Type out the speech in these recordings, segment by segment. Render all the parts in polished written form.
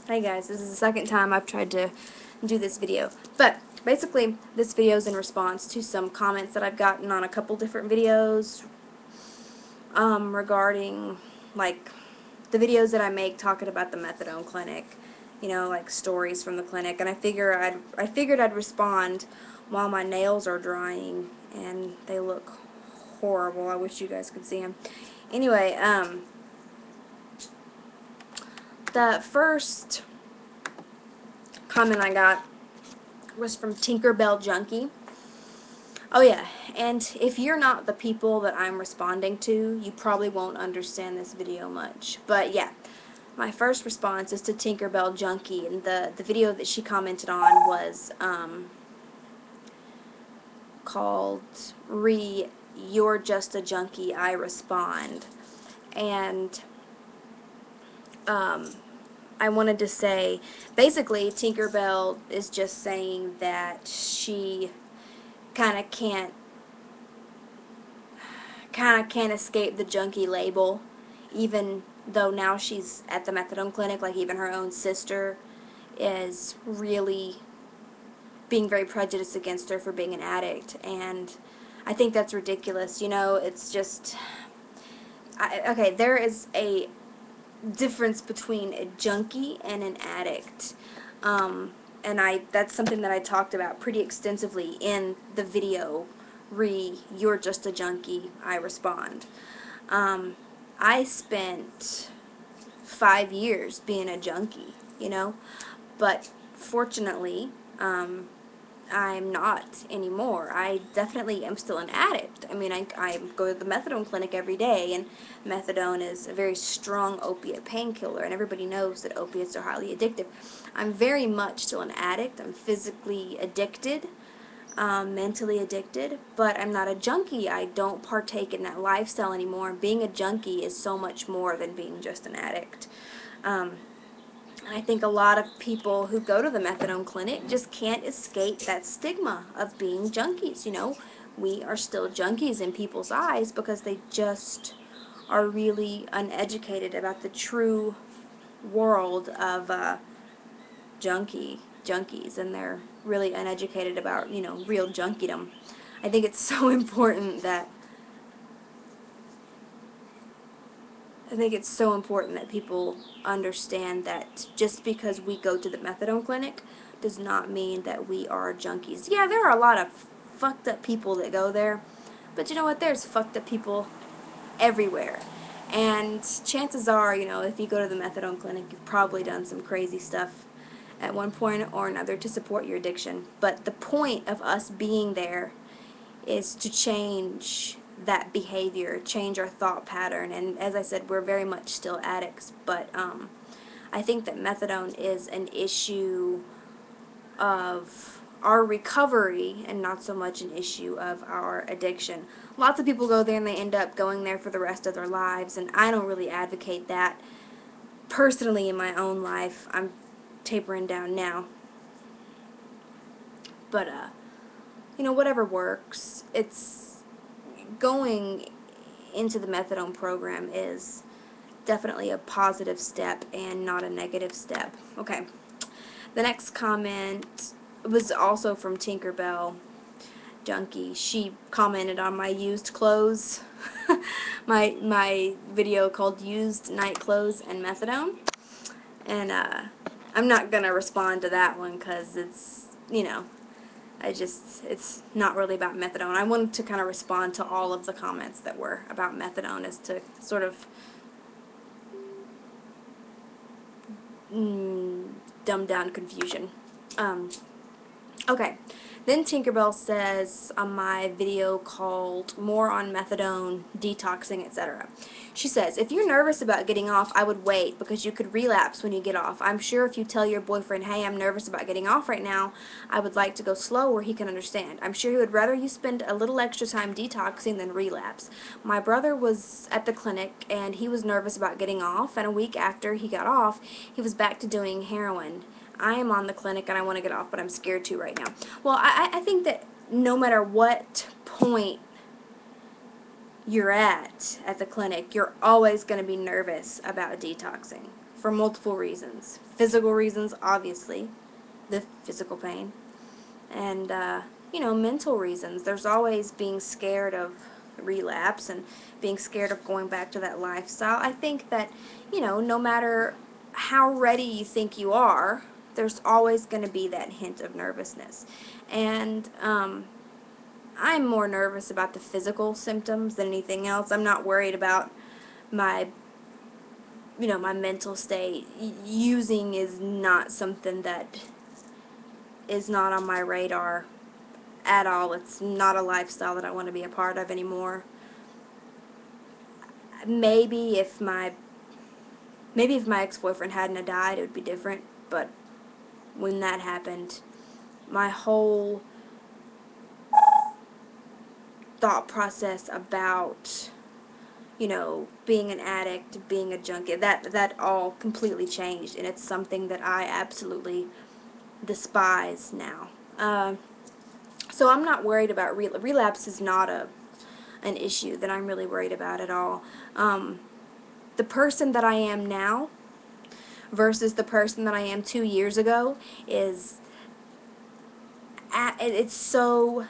Hey guys, this is the second time I've tried to do this video. But basically, this video is in response to some comments that I've gotten on a couple different videos regarding like the videos that I make talking about the methadone clinic, you know, like stories from the clinic. And I figured I'd respond while my nails are drying and they look horrible. I wish you guys could see them. Anyway, the first comment I got was from TinkerBellJunkie. Oh yeah, and if you're not the people that I'm responding to, you probably won't understand this video much. But yeah, my first response is to TinkerBellJunkie, and the video that she commented on was called You're Just a Junkie, I Respond. And I wanted to say, basically, Tinkerbell is just saying that she kind of can't escape the junkie label, even though now she's at the methadone clinic. Like, even her own sister is really being very prejudiced against her for being an addict, and I think that's ridiculous. You know, it's just okay, there is a difference between a junkie and an addict. And that's something that I talked about pretty extensively in the video You're Just a Junkie, I Respond. I spent 5 years being a junkie, you know, but fortunately, I'm not anymore. I definitely am still an addict. I mean, I go to the methadone clinic every day, and methadone is a very strong opiate painkiller, and everybody knows that opiates are highly addictive. I'm very much still an addict. I'm physically addicted, mentally addicted, but I'm not a junkie. I don't partake in that lifestyle anymore. Being a junkie is so much more than being just an addict. I think a lot of people who go to the methadone clinic just can't escape that stigma of being junkies. You know, we are still junkies in people's eyes because they just are really uneducated about the true world of junkies, and they're really uneducated about, you know, real junkiedom. I think it's so important that people understand that just because we go to the methadone clinic does not mean that we are junkies. Yeah, there are a lot of fucked up people that go there, but you know what? There's fucked up people everywhere. And chances are, you know, if you go to the methadone clinic, you've probably done some crazy stuff at one point or another to support your addiction. But the point of us being there is to change that behavior, change our thought pattern. And as I said, we're very much still addicts, but I think that methadone is an issue of our recovery and not so much an issue of our addiction. Lots of people go there and they end up going there for the rest of their lives, and I don't really advocate that. Personally, in my own life, I'm tapering down now. But, you know, whatever works. It's going into the methadone program is definitely a positive step and not a negative step. Okay. The next comment was also from Tinkerbell Junkie. She commented on my used clothes, my video called Used Night Clothes and Methadone. And I'm not going to respond to that one because it's, you know, it's not really about methadone. I wanted to kind of respond to all of the comments that were about methadone as to sort of dumb down confusion. Okay. Then Tinkerbell says on my video called More on Methadone, Detoxing, etc. She says, if you're nervous about getting off, I would wait because you could relapse when you get off. I'm sure if you tell your boyfriend, hey, I'm nervous about getting off right now, I would like to go slower, he can understand. I'm sure he would rather you spend a little extra time detoxing than relapse. My brother was at the clinic and he was nervous about getting off, and a week after he got off, he was back to doing heroin. I am on the clinic and I want to get off, but I'm scared to right now. Well, I think that no matter what point you're at the clinic, you're always going to be nervous about detoxing. for multiple reasons. Physical reasons, obviously, the physical pain, and you know, mental reasons. There's always being scared of relapse and being scared of going back to that lifestyle. I think that, you know, no matter how ready you think you are, there's always going to be that hint of nervousness. And I'm more nervous about the physical symptoms than anything else. I'm not worried about my, you know, my mental state. Using is not something that is not on my radar at all. It's not a lifestyle that I want to be a part of anymore. Maybe if my ex-boyfriend hadn't died, it would be different, but when that happened, my whole thought process about, you know, being an addict, being a junkie, that all completely changed, and it's something that I absolutely despise now. So I'm not worried about relapse. Is not an issue that I'm really worried about at all. The person that I am now versus the person that I am 2 years ago is it's so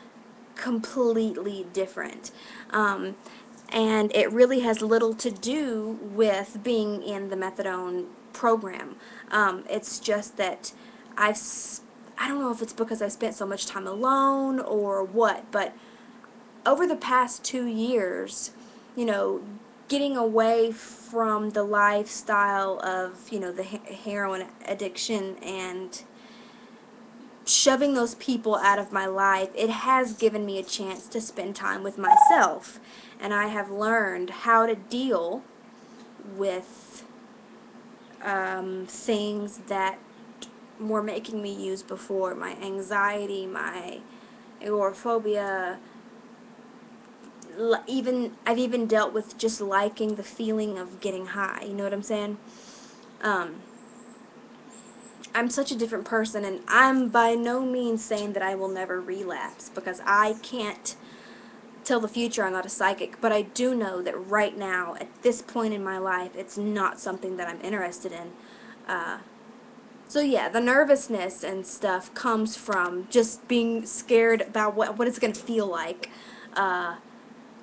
completely different. And it really has little to do with being in the methadone program. It's just that I don't know if it's because I spent so much time alone or what, but over the past 2 years, you know, getting away from the lifestyle of, you know, the heroin addiction and shoving those people out of my life, it has given me a chance to spend time with myself. And I have learned how to deal with things that were making me use before. My anxiety, my agoraphobia. I've even dealt with just liking the feeling of getting high. You know what I'm saying? I'm such a different person, and I'm by no means saying that I will never relapse, because I can't tell the future. I'm not a psychic, but I do know that right now, at this point in my life, it's not something that I'm interested in. So yeah, the nervousness and stuff comes from just being scared about what it's going to feel like.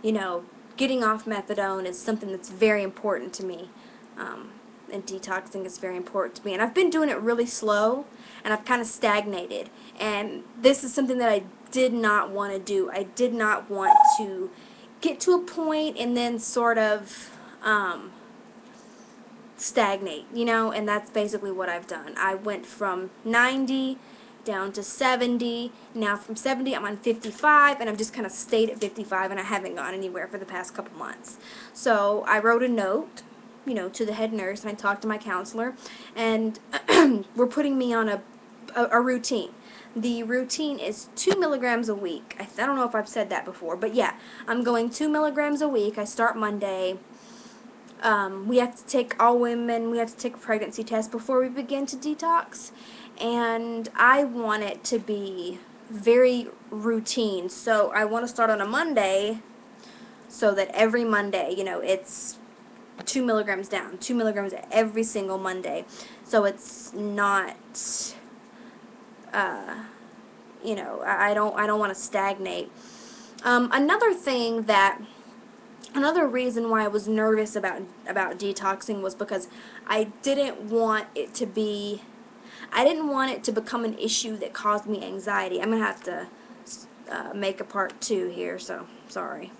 You know, getting off methadone is something that's very important to me. And detoxing is very important to me. And I've been doing it really slow, and I've kind of stagnated. And this is something that I did not want to do. I did not want to get to a point and then sort of stagnate, you know, and that's basically what I've done. I went from 90 down to 70. Now from 70 I'm on 55, and I've just kind of stayed at 55, and I haven't gone anywhere for the past couple months. So I wrote a note, you know, to the head nurse, and I talked to my counselor, and we're putting me on a routine. The routine is 2 milligrams a week. I don't know if I've said that before, but yeah, I'm going 2 milligrams a week. I start Monday. We have to take, all women, we have to take a pregnancy test before we begin to detox, and I want it to be very routine. So I want to start on a Monday, so that every Monday, you know, it's 2 milligrams down, 2 milligrams every single Monday. So it's not, you know, I don't want to stagnate. Another reason why I was nervous about detoxing was because I didn't want it to become an issue that caused me anxiety. I'm going to have to make a part 2 here, so sorry.